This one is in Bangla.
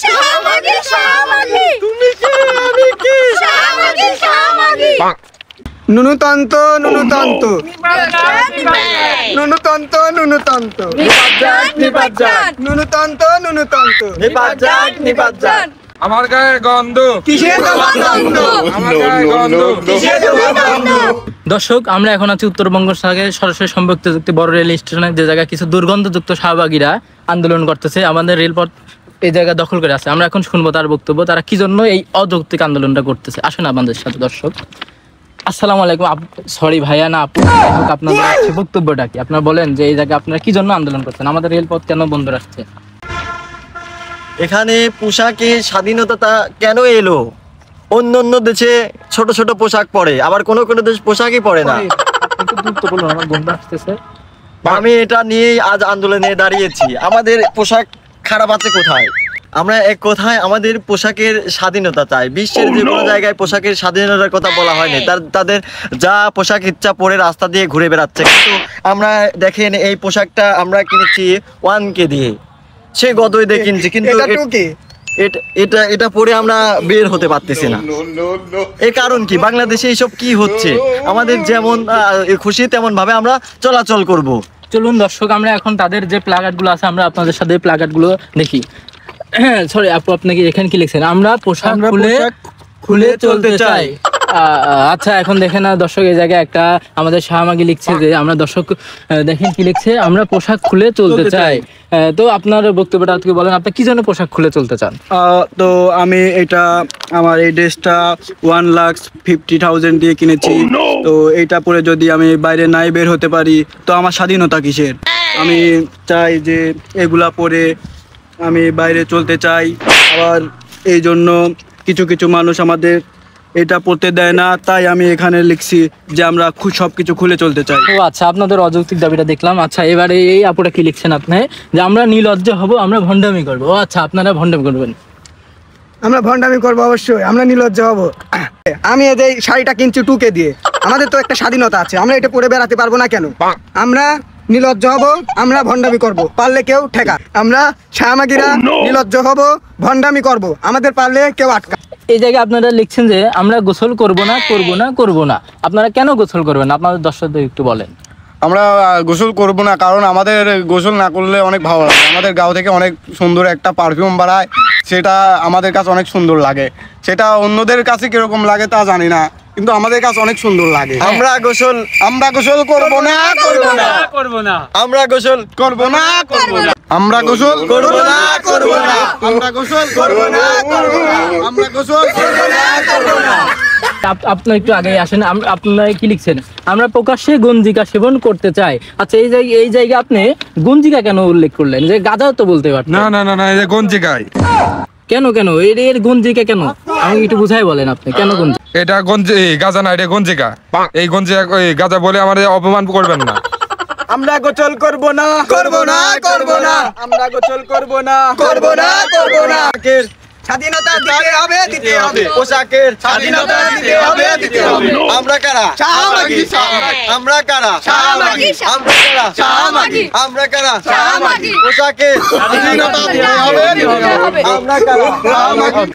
শাহবাগী শাহবাগী তুমি কি আমি কি শাহবাগী শাহবাগী নুনুতন্ত নুনুতন্ত নুনুতন্ত নুনুতন্ত নিপাত নুনুতন্ত নুনুতন্ত নিপাত আমার গায়ে গন্ধ কিসের গন্ধ আমার গায়ে গন্ধ কিসের গন্ধ। দর্শক, আমরা এখন আছি উত্তরবঙ্গ সাথে সরাসরি সংযুক্ত বড় রেল স্টেশনে, যে জায়গায় কিছু দুর্গন্ধযুক্ত শাহবাগীরা আন্দোলন করতেছে, আমাদের রেলপথ এই জায়গা দখল করে আছে। আমরা এখন শুনবো তার বক্তব্য, তারা কি জন্য এই অযৌক্তিক আন্দোলনটা করতেছে। আসেন আমাদের সাথে দর্শক। আসসালামু আলাইকুম। সরি ভাইয়া না আপু, আপনাদের বক্তব্যটা কি? আপনারা বলেন যে এই জায়গায় আপনারা কি জন্য আন্দোলন করছেন, আমাদের রেলপথ কেন বন্ধ রাখছে? এখানে পোশাকের স্বাধীনতা কেন এলো? অন্য অন্য দেশে ছোট ছোট পোশাক পরে, আবার কোনো কোনো দেশ পোশাকই পরে না। আমার বন্ধু আসতেছে। আমি এটা নিয়েই আজ আন্দোলনে দাঁড়িয়েছি। আমাদের পোশাক খারাপ আছে কোথায়? আমরা এক কথায় আমাদের পোশাকের স্বাধীনতা চাই। বিশ্বের যে কোনো জায়গায় পোশাকের স্বাধীনতার কথা বলা হয়নি, তাদের যা পোশাক ইচ্ছা পরে রাস্তা দিয়ে ঘুরে বেড়াচ্ছে। কিন্তু আমরা দেখেন এই পোশাকটা আমরা কিনেছি 1K দিয়ে, সে গদই দিয়ে কিনছি, কিন্তু এটা পরে আমরা বের হতে পারতেছি না। এর কারণ কি? বাংলাদেশে এইসব কি হচ্ছে? আমাদের যেমন খুশি তেমন ভাবে আমরা চলাচল করব। চলুন দর্শক, আমরা এখন তাদের যে প্লাকার্ড গুলো আছে, আমরা আপনাদের সাথে প্লাকার্ড গুলো দেখি। সরি আপু, আপনাকে এখানে কি লিখছেন? আমরা পোশাক খুলে চলতে চাই। আচ্ছা, এখন দেখেন না দর্শক, এই জায়গায় একটা আমাদের শাহবাগী লিখছে যে আমরা, দর্শক দেখেন কি লিখছে, আমরা পোশাক খুলে চলতে চাই। তো আপনার বক্তব্যটা আজকে বলেন, আপনি কি জন্য পোশাক খুলে চলতে চান? তো আমি আমার এই ড্রেসটা 1,50,000 দিয়ে কিনেছি। তো এইটা পরে যদি আমি বাইরে নাই বের হতে পারি, তো আমার স্বাধীনতা কিসের? আমি চাই যে এগুলা পরে আমি বাইরে চলতে চাই। আবার এই জন্য কিছু কিছু মানুষ আমাদের এটা পড়তে দেয় না, তাই আমি এখানে লিখছি যে আমরা সবকিছু খুলে চলতে চাই। ও আচ্ছা, আপনাদের অযৌক্তিক দাবিটা দেখলাম। আচ্ছা, এবারে এই আপুটা কি লিখছেন আপনি, যে আমরা নির্লজ্জ হব, আমরা ভণ্ডামি করবো। ও আচ্ছা, আপনারা ভণ্ডামি করবেন? আমরা ভণ্ডামি করবো অবশ্যই, আমরা নির্লজ্জ হব। আমি এই শাড়িটা কিনছি 2K দিয়ে, আমাদের তো একটা স্বাধীনতা আছে, আমরা এটা পরে বেড়াতে পারবো না কেন? আমরা নির্লজ্জ হব, আমরা ভণ্ডামি করব, পারলে কেউ ঠেকা। আমরা শাহবাগীরা নির্লজ্জ হব, ভণ্ডামি করব, আমাদের পারলে কেউ আটকা। এই জায়গায় আপনারা লিখছেন যে আমরা গোসল করব না। আপনারা কেন গোসল করবেন? আপনাদের দর্শকদের একটু বলেন। আমরা গোসল করব না কারণ আমাদের গোসল না করলে অনেক ভালো লাগে। আমাদের গাও থেকে অনেক সুন্দর একটা পারফিউম বাড়ায়, সেটা আমাদের কাছে অনেক সুন্দর লাগে। সেটা অন্যদের কাছে কিরকম লাগে তা জানি না, কিন্তু আমাদের কাছে অনেক সুন্দর লাগে। আমরা গোসল করব না। আমরা গোসল করব না। আমরা গোসল করব না। আমরা গোসল করব না। আমরা গোসল করব না। আপনারা একটু আগে আসেন। আপনারা কি লিখছেন? আমরা প্রকাশ্যে গঞ্জিকা সেবন করতে চাই। আচ্ছা, এই জায়গায় আপনি গঞ্জিকা কেন উল্লেখ করলেন? যে গাঁজা তো বলতে পারতেন। না এই যে গঞ্জিকায়। কেন এর গঞ্জিকা কেন? আমি একটু বুঝাই বলেন আপনি, কেন গঞ্জিকা? এটা গাঁজা না, এটা গঞ্জিকা। এই গঞ্জিকা গাঁজা বলে আমাদের অপমান করবেন না। আমরা গোসল করব না। আমরা গোসল করব না। স্বাধীনতা দিতে হবে। পোশাকের স্বাধীনতা দিতে হবে। আমরা কারা? শাহবাগী। আমরা কারা? শাহবাগী। আমরা কারা? শাহবাগী। আমরা কারা? শাহবাগী। পোশাকের স্বাধীনতা দিতে হবে। আমরা কারা? শাহবাগী।